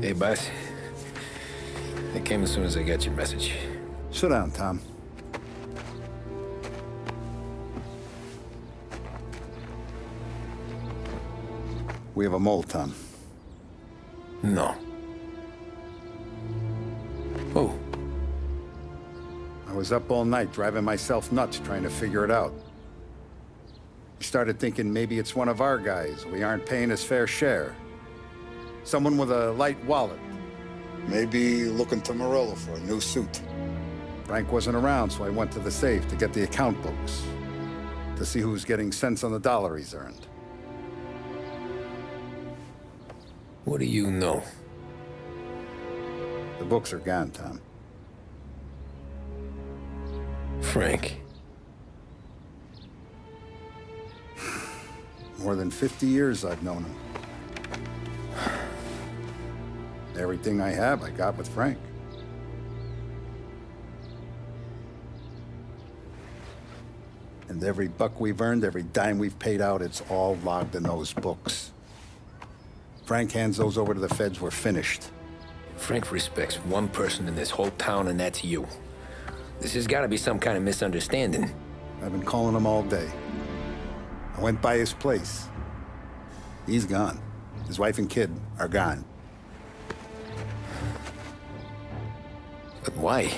Hey, boss. I came as soon as I got your message. Sit down, Tom. We have a mole, Tom. No. Oh. I was up all night driving myself nuts trying to figure it out. I started thinking maybe it's one of our guys. We aren't paying his fair share. Someone with a light wallet. Maybe looking to Morello for a new suit. Frank wasn't around, so I went to the safe to get the account books. To see who's getting cents on the dollar he's earned. What do you know? The books are gone, Tom. Frank. More than 50 years I've known him. Everything I have, I got with Frank. And every buck we've earned, every dime we've paid out, it's all logged in those books. Frank hands those over to the feds, we're finished. Frank respects one person in this whole town, and that's you. This has got to be some kind of misunderstanding. I've been calling him all day. I went by his place. He's gone. His wife and kid are gone. But why?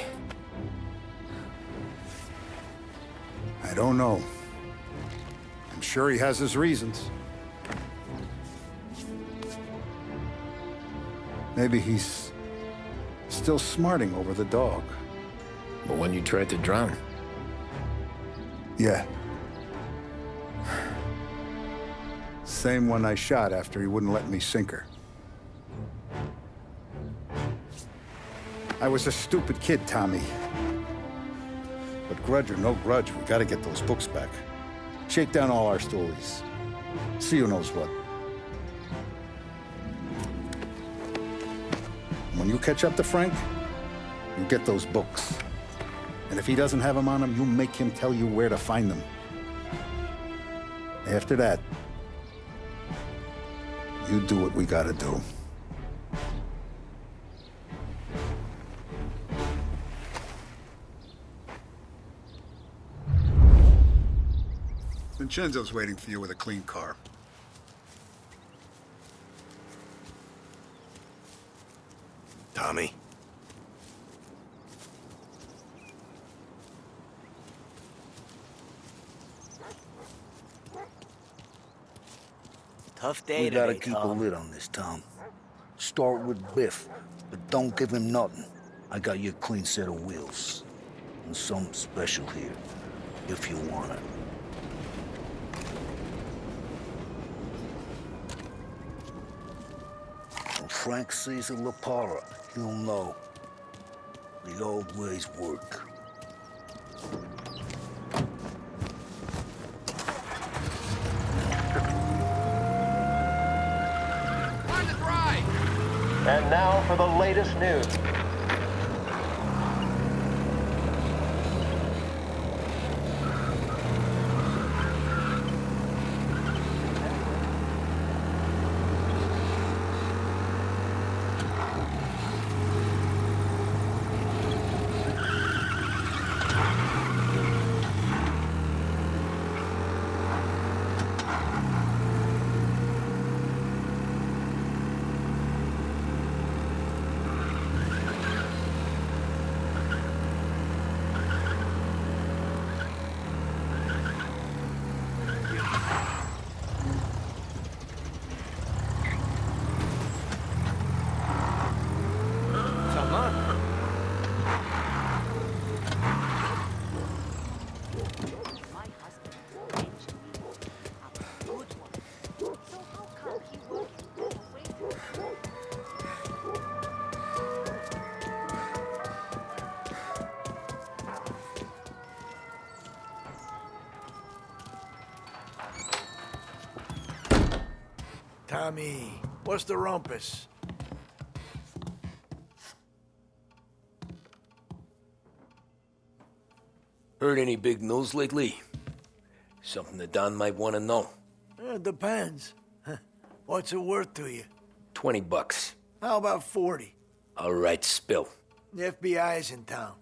I don't know. I'm sure he has his reasons. Maybe he's still smarting over the dog. The one you tried to drown? Yeah. Same one I shot after he wouldn't let me sink her. I was a stupid kid, Tommy. But grudge or no grudge, we gotta get those books back. Shake down all our stories. See who knows what. When you catch up to Frank, you get those books. And if he doesn't have them on him, you make him tell you where to find them. After that, you do what we gotta do. Vincenzo's waiting for you with a clean car. Tommy? Tough day We today, gotta keep a Tom. lid on this, Tom. Start with Biff, but don't give him nothing. I got you a clean set of wheels. And something special here, if you want it. When Frank sees a La Parra, he'll know. The old ways work. And now for the latest news. Tommy, what's the rumpus? Heard any big news lately? Something that Don might want to know. Depends. What's it worth to you? $20. How about 40? All right, spill. The FBI's in town.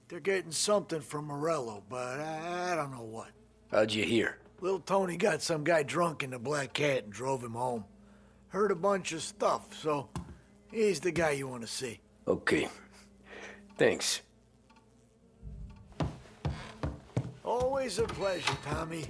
They're getting something from Morello, but I don't know what. How'd you hear? Little Tony got some guy drunk in the Black Cat and drove him home. Heard a bunch of stuff, so he's the guy you want to see. Okay. Thanks. Always a pleasure, Tommy.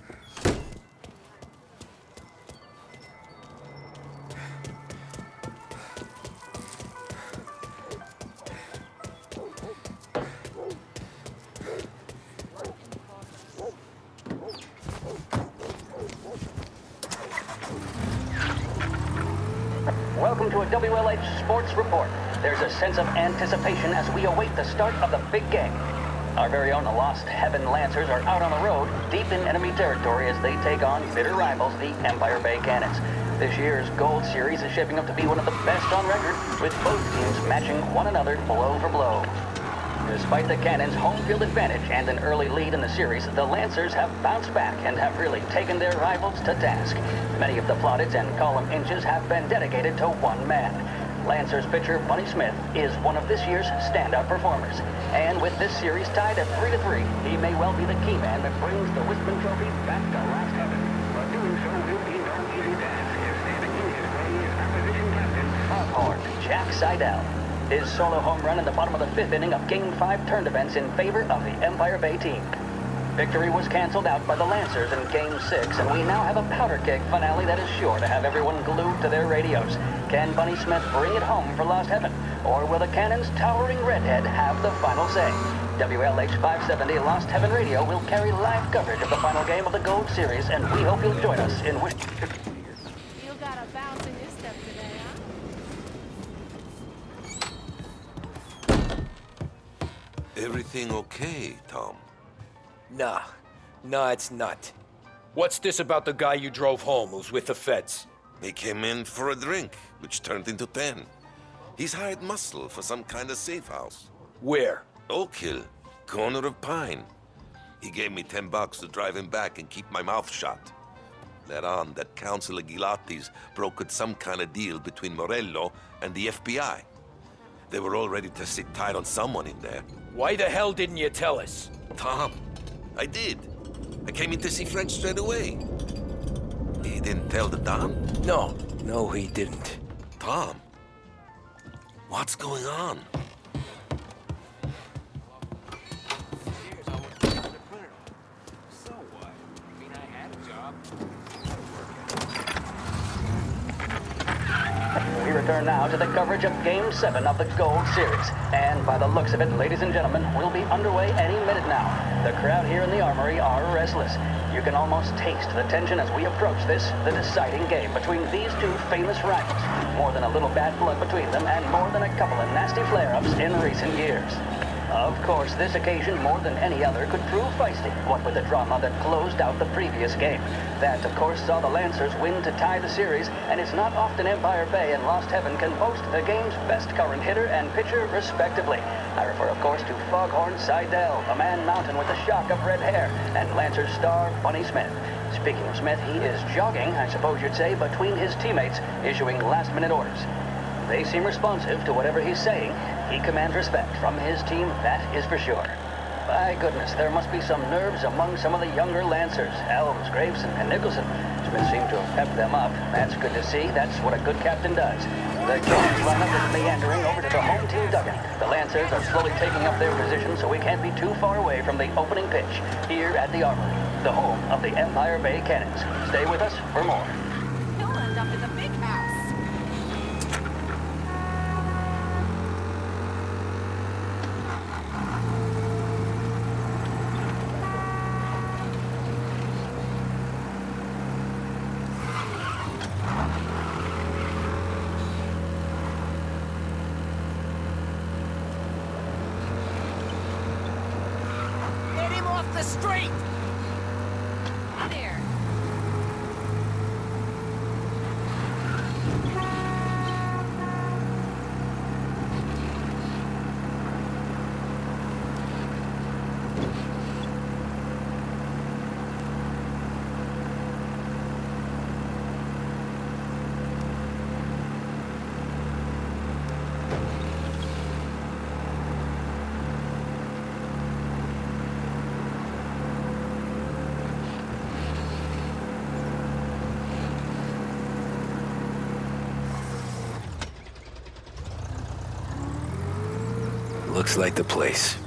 Welcome to a WLH Sports Report. There's a sense of anticipation as we await the start of the big game. Our very own Lost Heaven Lancers are out on the road, deep in enemy territory as they take on bitter rivals, the Empire Bay Cannons. This year's Gold Series is shaping up to be one of the best on record, with both teams matching one another blow for blow. Despite the Cannons' home field advantage and an early lead in the series, the Lancers have bounced back and have really taken their rivals to task. Many of the plaudits and column inches have been dedicated to one man. Lancers pitcher Bunny Smith is one of this year's standout performers. And with this series tied at 3-3, he may well be the key man that brings the Wispman Trophy back to Lost Heaven. But doing so will be no easy task, as standing in his way is opposition captain, Foghorn Jack Seidel. His solo home run in the bottom of the fifth inning of Game 5 turned events in favor of the Empire Bay team. Victory was canceled out by the Lancers in Game 6, and we now have a powder keg finale that is sure to have everyone glued to their radios. Can Bunny Smith bring it home for Lost Heaven, or will the Cannon's towering redhead have the final say? WLH 570 Lost Heaven Radio will carry live coverage of the final game of the Gold Series, and we hope you'll join us in which... You got a bounce in your step today, huh? Everything okay, Tom? Nah, it's not. What's this about the guy you drove home who's with the feds? He came in for a drink, which turned into 10. He's hired muscle for some kind of safe house. Where? Oak Hill, corner of Pine. He gave me $10 to drive him back and keep my mouth shut. Let on that Councilor Gilatti's brokered some kind of deal between Morello and the FBI. They were all ready to sit tight on someone in there. Why the hell didn't you tell us? Tom, I did. I came in to see French straight away. He didn't tell the Don? No, he didn't. Tom, what's going on? We return now to the coverage of Game 7 of the Gold Series. And by the looks of it, ladies and gentlemen, we'll be underway any minute now. The crowd here in the Armory are restless. You can almost taste the tension as we approach this, the deciding game between these two famous rivals. More than a little bad blood between them, and more than a couple of nasty flare-ups in recent years. Of course, this occasion, more than any other, could prove feisty, what with the drama that closed out the previous game. That, of course, saw the Lancers win to tie the series, and it's not often Empire Bay and Lost Heaven can boast the game's best current hitter and pitcher, respectively. I refer, of course, to Foghorn Seidel, a man mountain with a shock of red hair, and Lancers star Bunny Smith. Speaking of Smith, he is jogging, I suppose you'd say, between his teammates, issuing last-minute orders. They seem responsive to whatever he's saying. He commands respect from his team, that is for sure. By goodness, there must be some nerves among some of the younger Lancers, Elms, Graves, and Nicholson. Smith seemed to have pepped them up. That's good to see. That's what a good captain does. The Cannons lineup is meandering over to the home team dugout. The Lancers are slowly taking up their position, so we can't be too far away from the opening pitch here at the Armory, the home of the Empire Bay Cannons. Stay with us for more. He'll end up in the big house. Get him off the street! There. Looks like the place.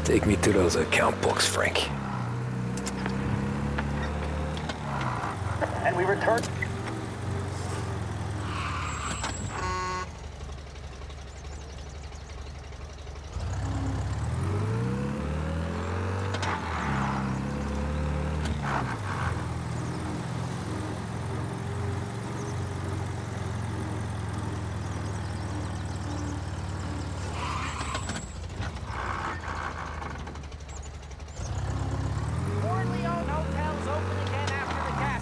Take me to those account books, Frank. And we return.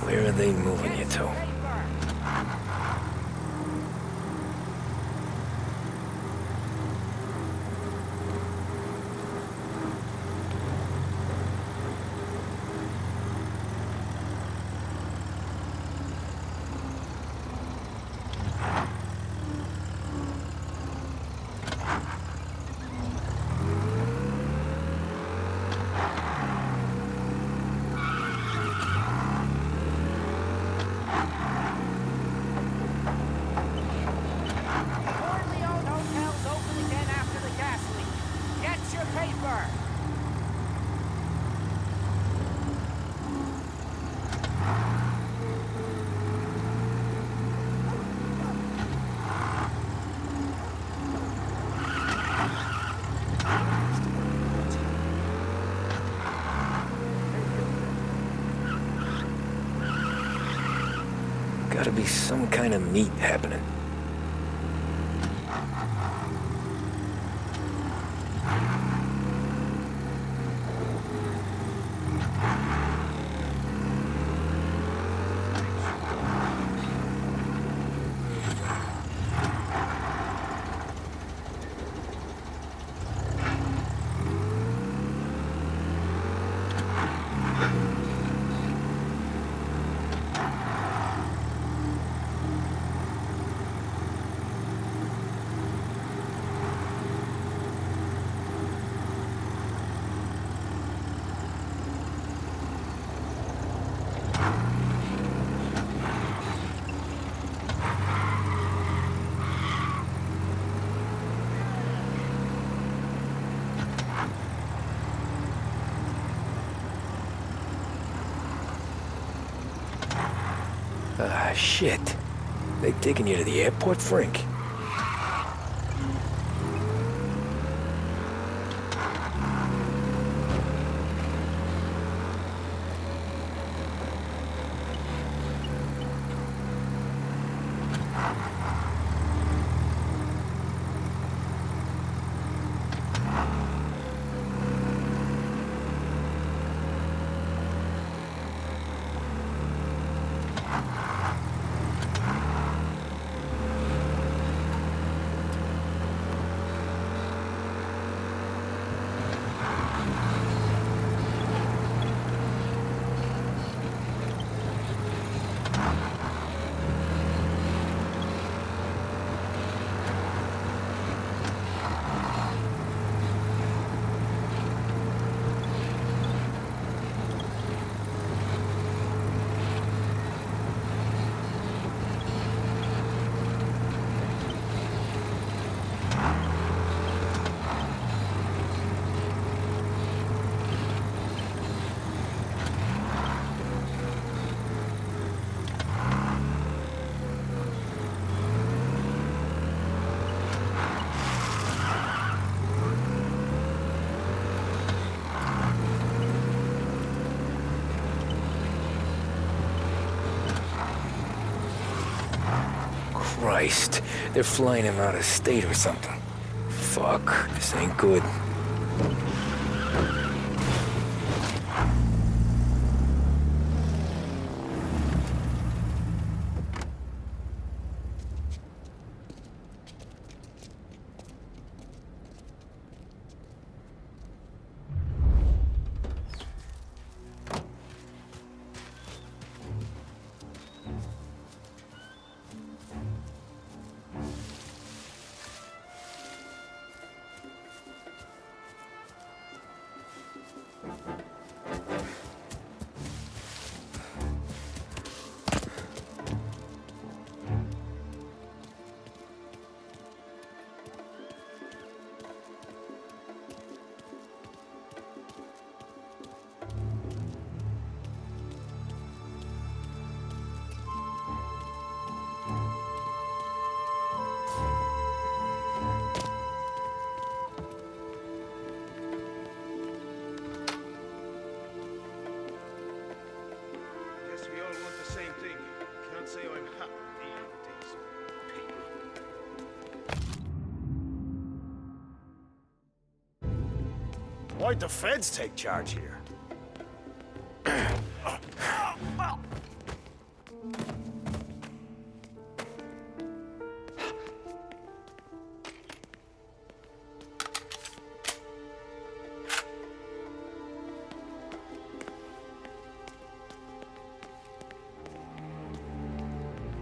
Where are they moving you to? Gotta be some kind of meet happening. Ah, shit. They taking you to the airport, Frank? Christ, they're flying him out of state or something. Fuck, this ain't good. Why'd the feds take charge here?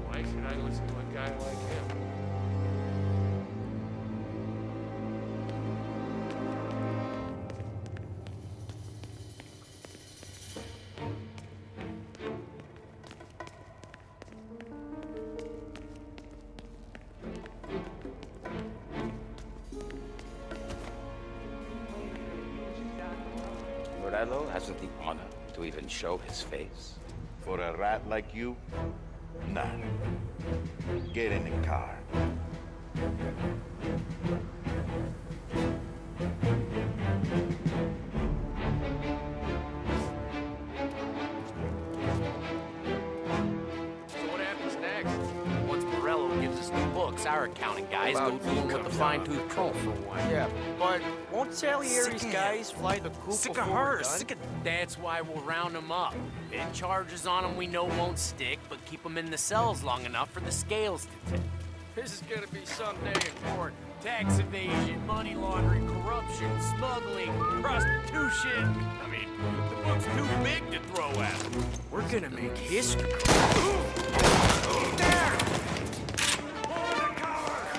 Why should I listen to a guy like him? Morello hasn't the honor to even show his face. For a rat like you? Nah. Get in the car. So what happens next? Once Morello gives us the books, our accounting guys go through them with the fine-tooth comb for one. Yeah, but won't Salieri's guys fly the coop Sick of before we're her. done? Sick of. That's why we'll round them up. Big charges on them we know won't stick, but keep them in the cells long enough for the scales to tip. This is gonna be some day in court. Tax evasion, money laundering, corruption, smuggling, prostitution. I mean, the book's too big to throw at them. We're gonna make history. There!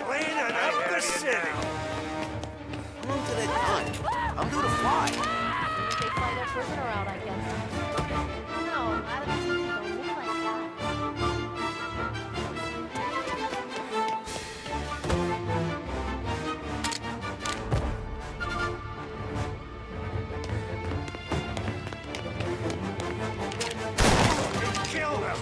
Cleaning up the city! How long did they hunt? I'm due to fly. They fly their prisoner out, I guess. No, I haven't seen people move like that. Kill them!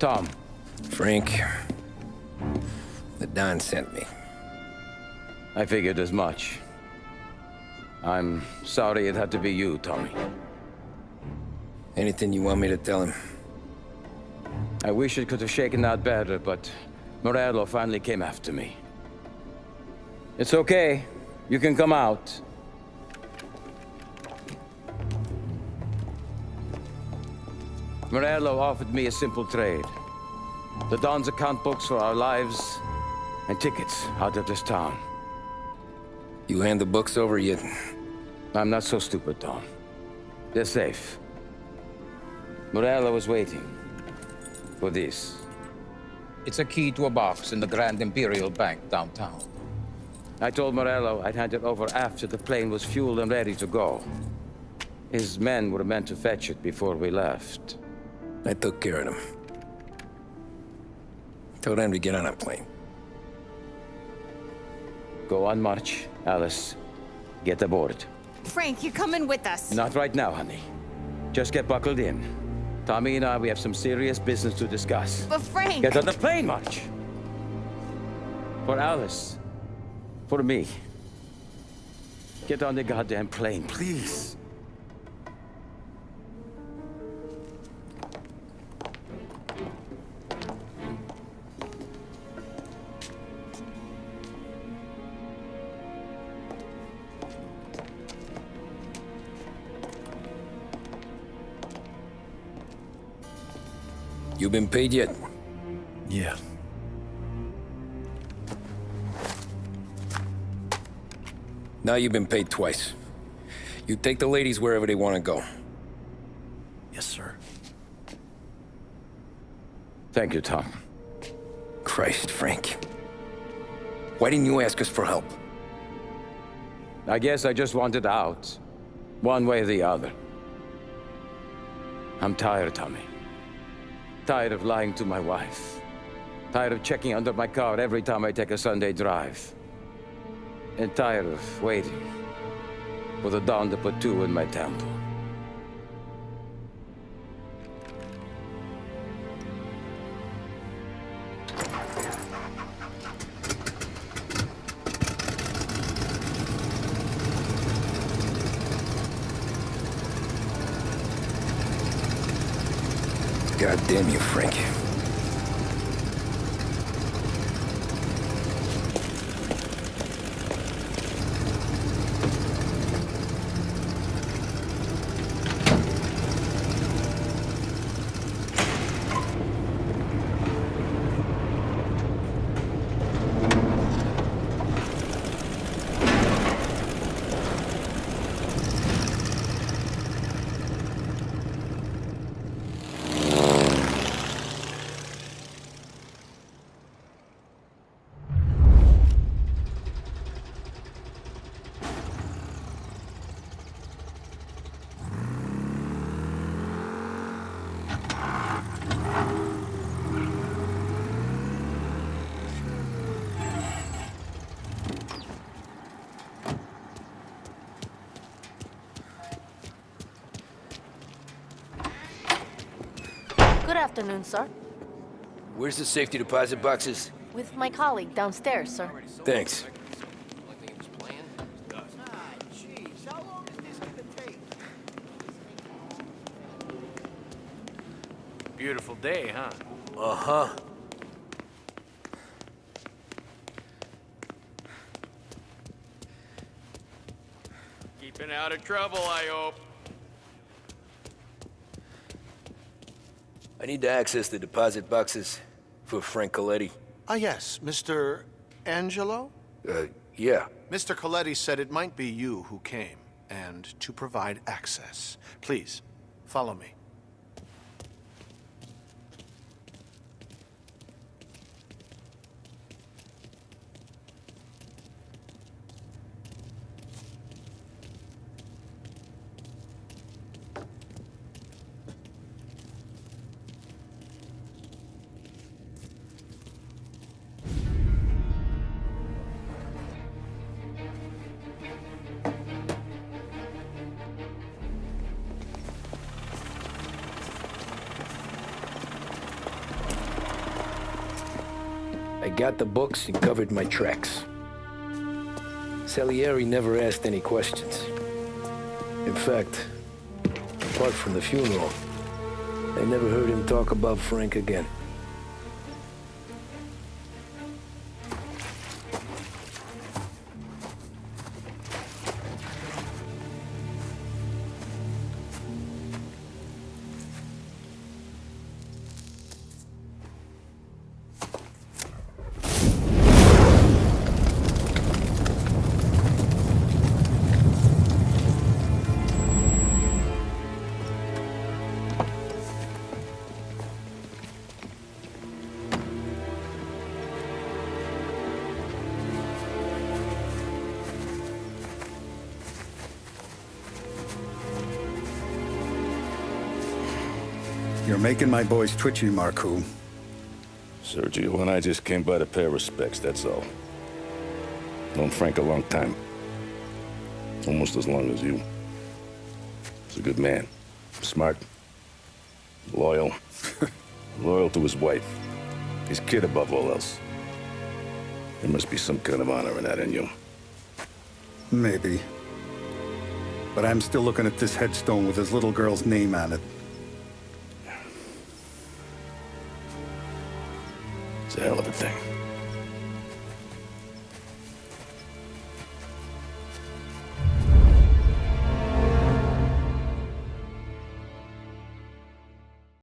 Tom. Frank, the Don sent me. I figured as much. I'm sorry it had to be you, Tommy. Anything you want me to tell him? I wish it could have shaken out better, but Morello finally came after me. It's okay. You can come out. Morello offered me a simple trade. The Don's account books for our lives and tickets out of this town. You hand the books over yet? I'm not so stupid, Tom. They're safe. Morello was waiting for this. It's a key to a box in the Grand Imperial Bank downtown. I told Morello I'd hand it over after the plane was fueled and ready to go. His men were meant to fetch it before we left. I took care of them. Told them to get on a plane. Go on, March. Alice, get aboard. Frank, you're coming with us. Not right now, honey. Just get buckled in. Tommy and I, we have some serious business to discuss. But Frank... Get on the plane, March! For Alice. For me. Get on the goddamn plane, please. You been paid yet? Yeah. Now you've been paid twice. You take the ladies wherever they want to go. Yes, sir. Thank you, Tom. Christ, Frank. Why didn't you ask us for help? I guess I just wanted out. One way or the other. I'm tired, Tommy. Tired of lying to my wife. Tired of checking under my car every time I take a Sunday drive. And tired of waiting for the dawn to put two in my temple. God damn you, Frank. Good afternoon, sir. Where's the safety deposit boxes? With my colleague downstairs, sir. Thanks. Jeez, how long is this gonna take? Beautiful day, huh? Uh-huh. Keeping out of trouble, I hope. I need to access the deposit boxes for Frank Coletti. Ah, yes, Mr. Angelo? Yeah. Mr. Coletti said it might be you who came, and to provide access. Please, follow me. I got the books and covered my tracks. Salieri never asked any questions. In fact, apart from the funeral, I never heard him talk about Frank again. You're making my boys twitchy, Marku. Sergio and I just came by to pay respects, that's all. Known Frank a long time. Almost as long as you. He's a good man. Smart. Loyal. Loyal to his wife. His kid above all else. There must be some kind of honor in that in you. Maybe. But I'm still looking at this headstone with his little girl's name on it. It's a hell of a thing.